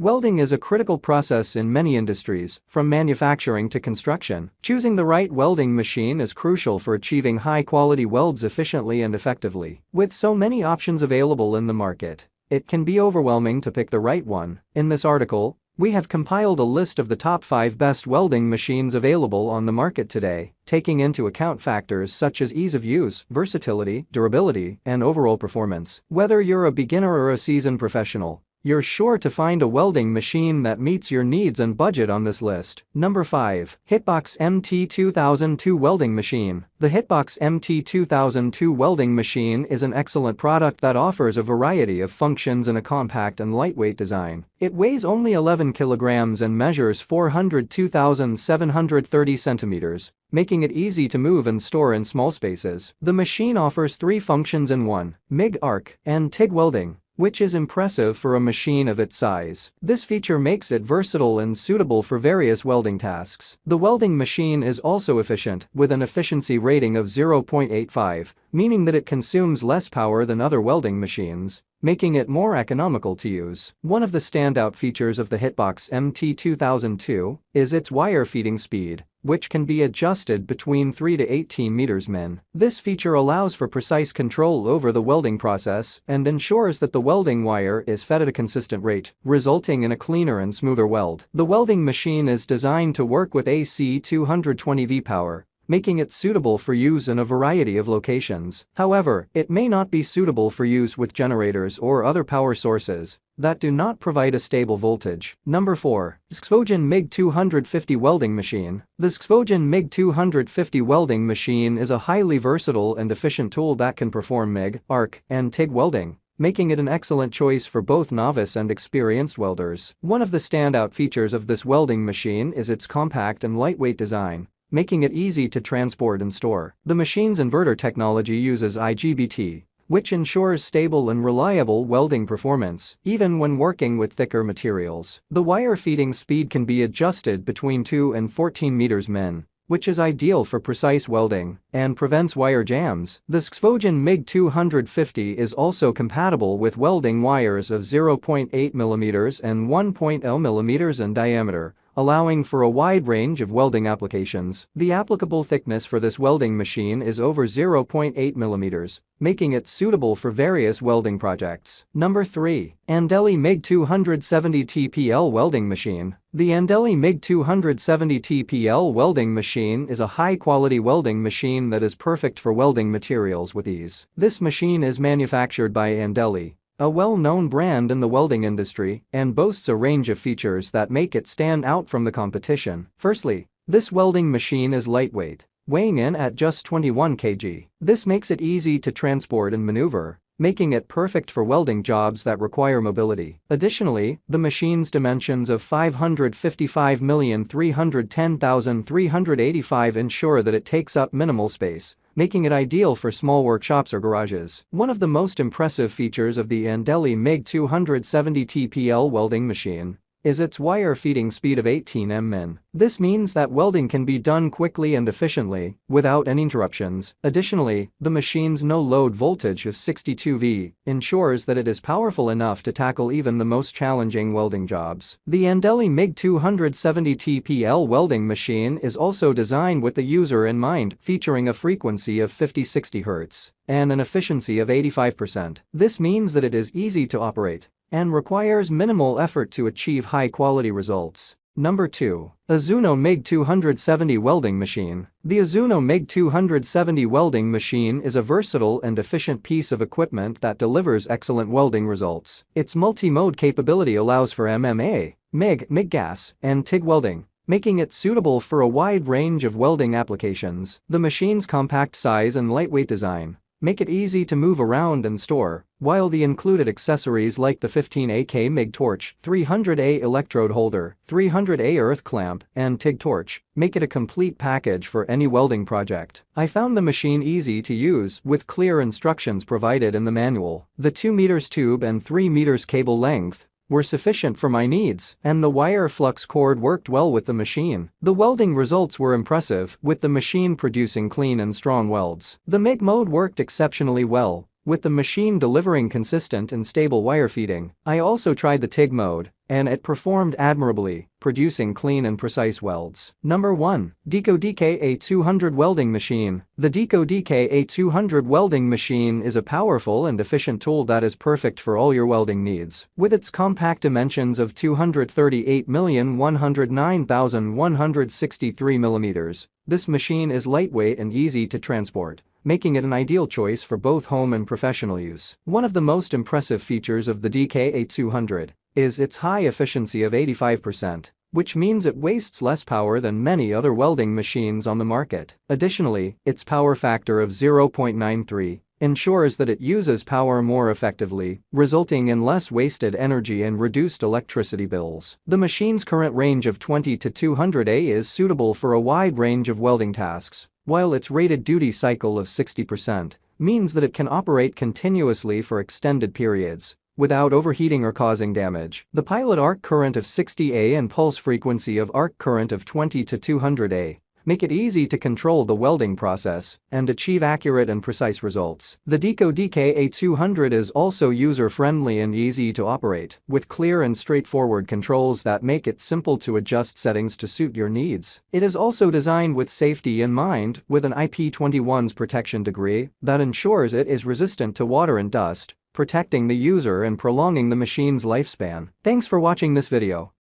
Welding is a critical process in many industries, from manufacturing to construction. Choosing the right welding machine is crucial for achieving high-quality welds efficiently and effectively. With so many options available in the market, it can be overwhelming to pick the right one. In this article, we have compiled a list of the top 5 best welding machines available on the market today, taking into account factors such as ease of use, versatility, durability, and overall performance. Whether you're a beginner or a seasoned professional, you're sure to find a welding machine that meets your needs and budget on this list. Number 5. Hitbox MT2002 Welding Machine. The Hitbox MT2002 welding machine is an excellent product that offers a variety of functions in a compact and lightweight design. It weighs only 11 kilograms and measures 402,730 centimeters, making it easy to move and store in small spaces. The machine offers 3 functions in one: MIG, arc, and TIG welding, which is impressive for a machine of its size. This feature makes it versatile and suitable for various welding tasks. The welding machine is also efficient, with an efficiency rating of 0.85, meaning that it consumes less power than other welding machines, making it more economical to use. One of the standout features of the Hitbox MT2002 is its wire feeding speed, which can be adjusted between 3 to 18 meters min. This feature allows for precise control over the welding process and ensures that the welding wire is fed at a consistent rate, resulting in a cleaner and smoother weld. The welding machine is designed to work with AC 220V power, making it suitable for use in a variety of locations. However, it may not be suitable for use with generators or other power sources that do not provide a stable voltage. Number 4. Sxvogen MIG-250 Welding Machine. The Sxvogen MIG-250 welding machine is a highly versatile and efficient tool that can perform MIG, arc, and TIG welding, making it an excellent choice for both novice and experienced welders. One of the standout features of this welding machine is its compact and lightweight design, making it easy to transport and store. The machine's inverter technology uses IGBT, which ensures stable and reliable welding performance, even when working with thicker materials. The wire feeding speed can be adjusted between 2 and 14 meters min, which is ideal for precise welding and prevents wire jams. The Sxvogen MIG-250 is also compatible with welding wires of 0.8 millimeters and 1.0 millimeters in diameter, allowing for a wide range of welding applications. The applicable thickness for this welding machine is over 0.8 millimeters, making it suitable for various welding projects. Number 3. Andeli MIG-270 TPL Welding Machine. The Andeli MIG-270 TPL welding machine is a high-quality welding machine that is perfect for welding materials with ease. This machine is manufactured by Andeli, a well-known brand in the welding industry, and boasts a range of features that make it stand out from the competition. Firstly, this welding machine is lightweight, weighing in at just 21 kg. This makes it easy to transport and maneuver, making it perfect for welding jobs that require mobility. Additionally, the machine's dimensions of 555,310,385 ensure that it takes up minimal space, making it ideal for small workshops or garages. One of the most impressive features of the Andeli MIG-270 TPL welding machine is its wire feeding speed of 18 min. This means that welding can be done quickly and efficiently, without any interruptions. Additionally, the machine's no-load voltage of 62V ensures that it is powerful enough to tackle even the most challenging welding jobs. The Andeli MIG-270 TPL welding machine is also designed with the user in mind, featuring a frequency of 50-60 Hz and an efficiency of 85%. This means that it is easy to operate and requires minimal effort to achieve high-quality results. Number 2. Azuno MIG-270 Welding Machine. The Azuno MIG-270 welding machine is a versatile and efficient piece of equipment that delivers excellent welding results. Its multi-mode capability allows for MMA, MIG gas, and TIG welding, making it suitable for a wide range of welding applications. The machine's compact size and lightweight design make it easy to move around and store, while the included accessories like the 15AK MIG torch, 300A electrode holder, 300A earth clamp, and TIG torch make it a complete package for any welding project. I found the machine easy to use, with clear instructions provided in the manual. The 2 meters tube and 3 meters cable length were sufficient for my needs, and the wire flux cord worked well with the machine. The welding results were impressive, with the machine producing clean and strong welds. The MIG mode worked exceptionally well, with the machine delivering consistent and stable wire feeding. I also tried the TIG mode, and it performed admirably, producing clean and precise welds. Number 1. Deco DKA200 Welding Machine. The Deco DKA200 welding machine is a powerful and efficient tool that is perfect for all your welding needs. With its compact dimensions of 238,109,163 millimeters, this machine is lightweight and easy to transport, making it an ideal choice for both home and professional use. One of the most impressive features of the DKA200 is its high efficiency of 85%, which means it wastes less power than many other welding machines on the market. Additionally, its power factor of 0.93 ensures that it uses power more effectively, resulting in less wasted energy and reduced electricity bills. The machine's current range of 20 to 200A is suitable for a wide range of welding tasks, while its rated duty cycle of 60% means that it can operate continuously for extended periods without overheating or causing damage. The pilot arc current of 60A and pulse frequency of arc current of 20 to 200A make it easy to control the welding process and achieve accurate and precise results. The Deco DKA200 is also user-friendly and easy to operate, with clear and straightforward controls that make it simple to adjust settings to suit your needs. It is also designed with safety in mind, with an IP21's protection degree that ensures it is resistant to water and dust, protecting the user and prolonging the machine's lifespan. Thanks for watching this video.